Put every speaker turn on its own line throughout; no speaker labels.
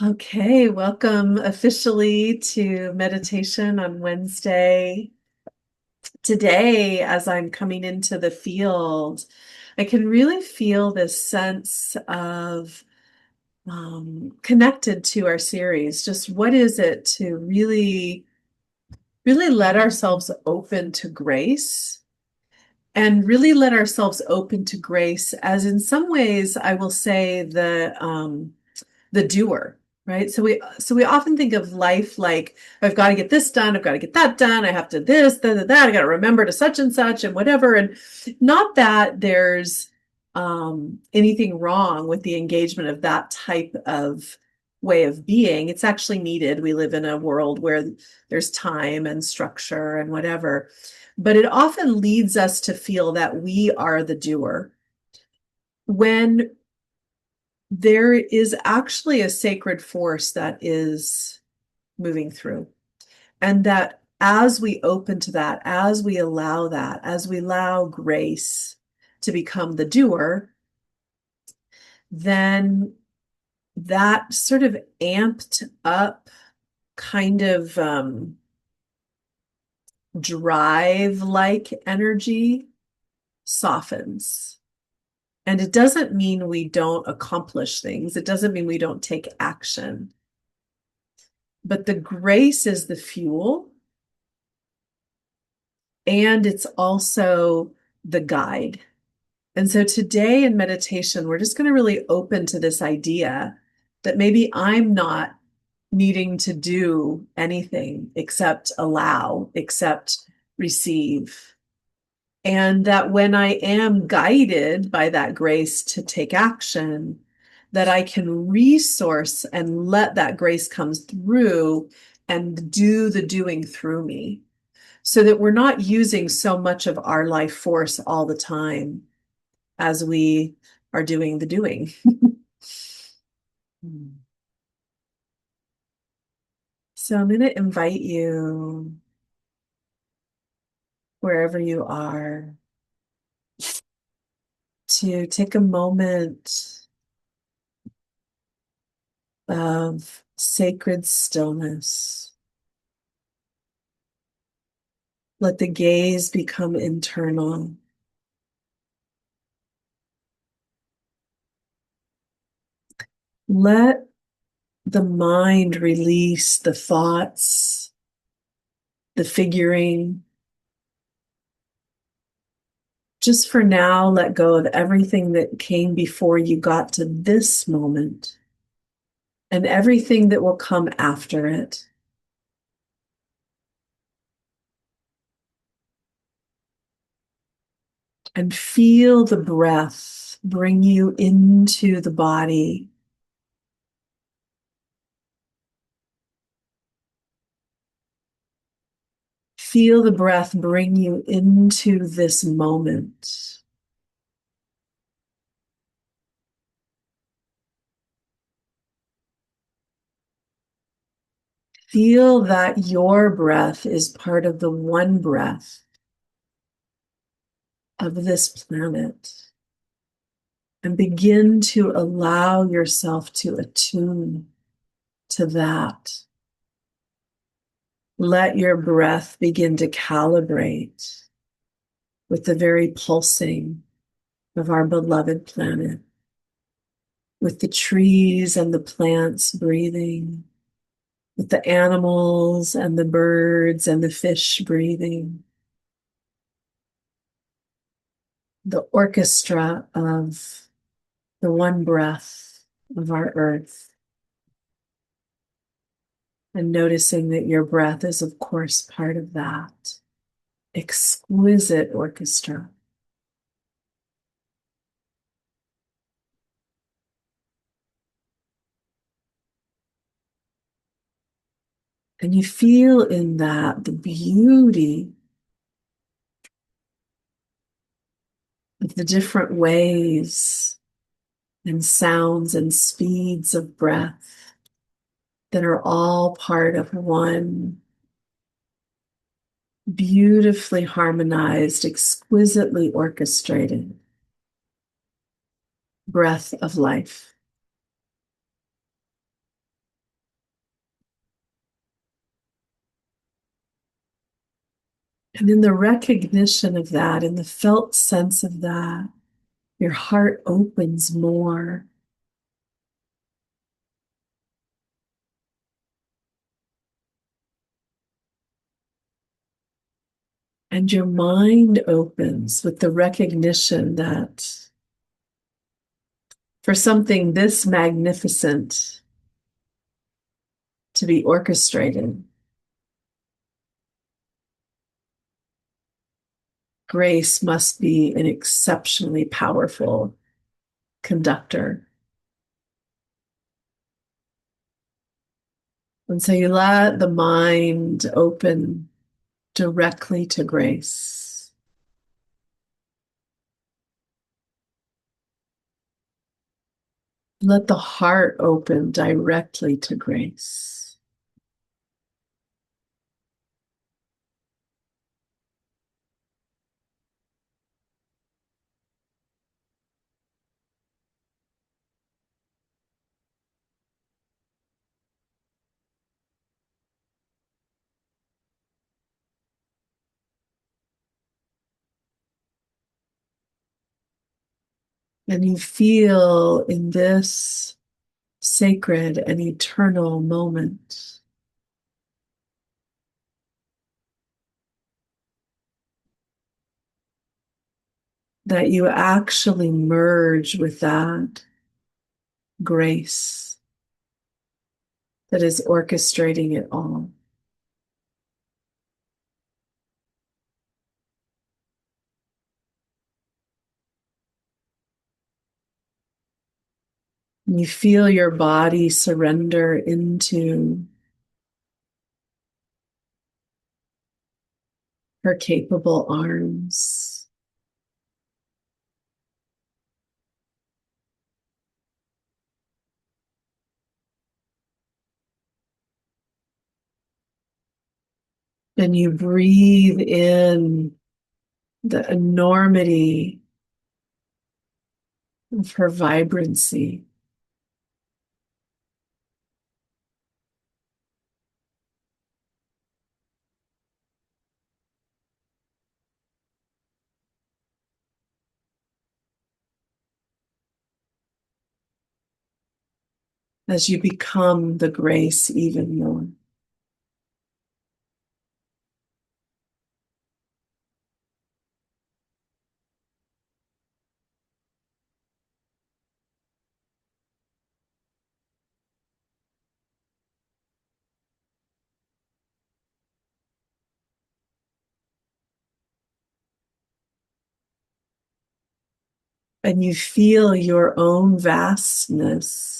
Okay, welcome officially to meditation on Wednesday. Today, as I'm coming into the field, I can really feel this sense of connected to our series. Just what is it to really let ourselves open to grace and really let ourselves open to grace, as in some ways, I will say the doer, right? So we often think of life like I've got to get this done, I've got to get that done, I have to this, that, I got to remember to such and such and whatever. And not that there's anything wrong with the engagement of that type of way of being. It's actually needed. We live in a world where there's time and structure and whatever. But it often leads us to feel that we are the doer when there is actually a sacred force that is moving through. And that as we open to that, as we allow grace to become the doer, then that sort of amped up kind of drive like energy softens. And it doesn't mean we don't accomplish things, it doesn't mean we don't take action. But the grace is the fuel, and it's also the guide. And so today in meditation, we're just going to really open to this idea that maybe I'm not needing to do anything except allow, except receive. And that when I am guided by that grace to take action, that I can resource and let that grace come through and do the doing through me, so that we're not using so much of our life force all the time as we are doing the doing. So I'm going to invite you, wherever you are, to take a moment of sacred stillness. Let the gaze become internal. Let the mind release the thoughts, the figuring. Just for now, let go of everything that came before you got to this moment and everything that will come after it. And feel the breath bring you into the body. Feel the breath bring you into this moment. Feel that your breath is part of the one breath of this planet. And begin to allow yourself to attune to that. Let your breath begin to calibrate with the very pulsing of our beloved planet, with the trees and the plants breathing, with the animals and the birds and the fish breathing, the orchestra of the one breath of our earth. And noticing that your breath is, of course, part of that exquisite orchestra. And you feel in that the beauty of the different ways and sounds and speeds of breath that are all part of one beautifully harmonized, exquisitely orchestrated breath of life. And in the recognition of that, in the felt sense of that, your heart opens more. And your mind opens with the recognition that for something this magnificent to be orchestrated, grace must be an exceptionally powerful conductor. And so you let the mind open directly to grace. Let the heart open directly to grace. And you feel in this sacred and eternal moment that you actually merge with that grace that is orchestrating it all. And you feel your body surrender into her capable arms. And you breathe in the enormity of her vibrancy. As you become the grace even more. And you feel your own vastness.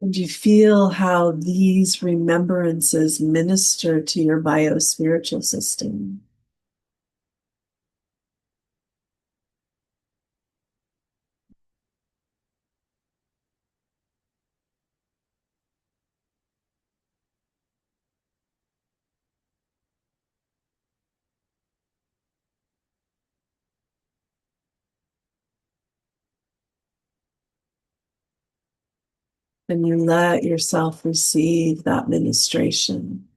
And you feel how these remembrances minister to your biospiritual system. And you let yourself receive that ministration.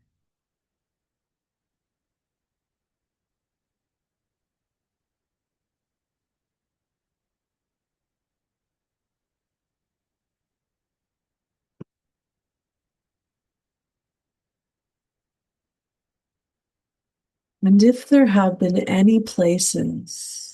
And if there have been any places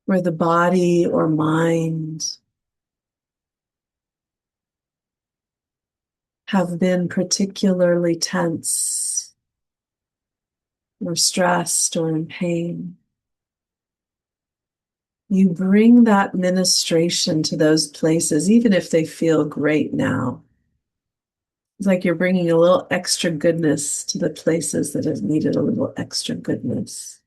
where the body or mind have been particularly tense or stressed or in pain, You bring that ministration to those places, even if they feel great now. It's like you're bringing a little extra goodness to the places that have needed a little extra goodness.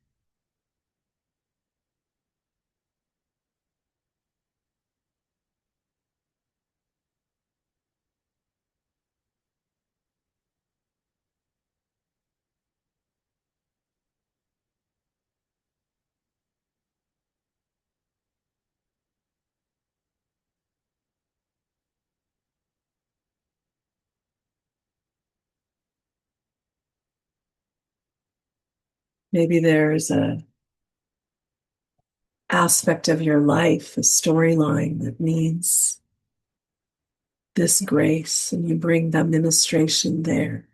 Maybe there's a aspect of your life, a storyline that needs this grace, and you bring the ministration there.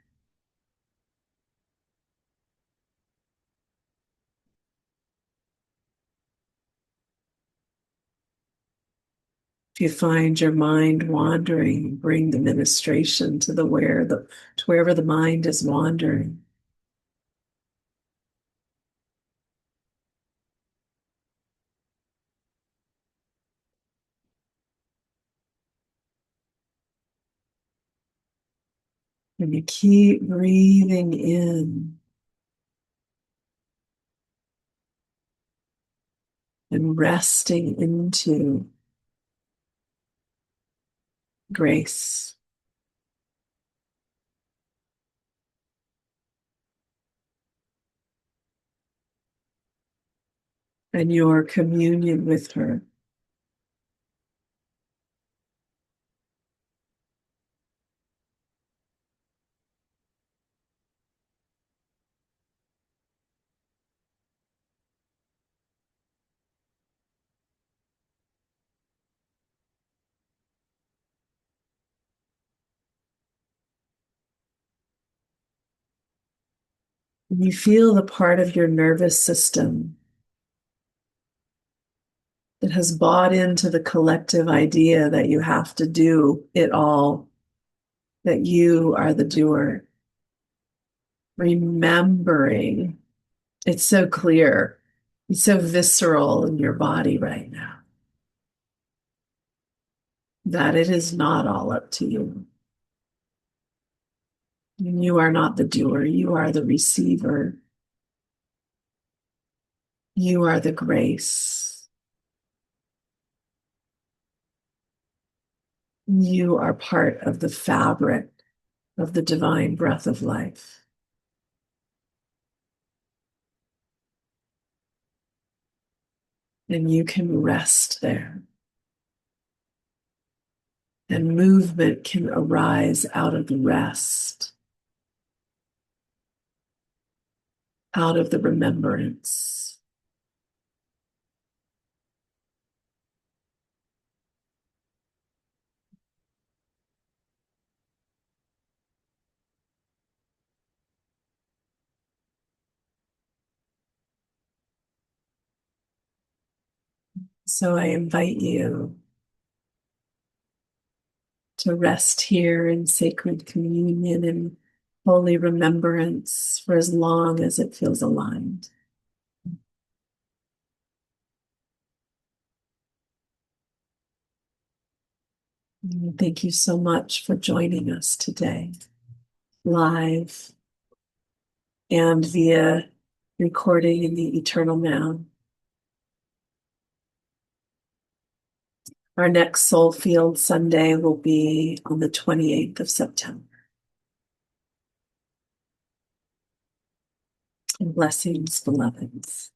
If you find your mind wandering, bring the ministration to to wherever the mind is wandering. And you keep breathing in and resting into grace and your communion with her. And you feel the part of your nervous system that has bought into the collective idea that you have to do it all, that you are the doer. Remembering, it's so clear, it's so visceral in your body right now, that it is not all up to you. You are not the doer, you are the receiver. You are the grace. You are part of the fabric of the divine breath of life. And you can rest there. And movement can arise out of the rest, out of the remembrance. So I invite you to rest here in sacred communion and holy remembrance for as long as it feels aligned. And thank you so much for joining us today, live and via recording in the eternal now. Our next Soul Field Sunday will be on the 28th of September. And blessings, beloveds.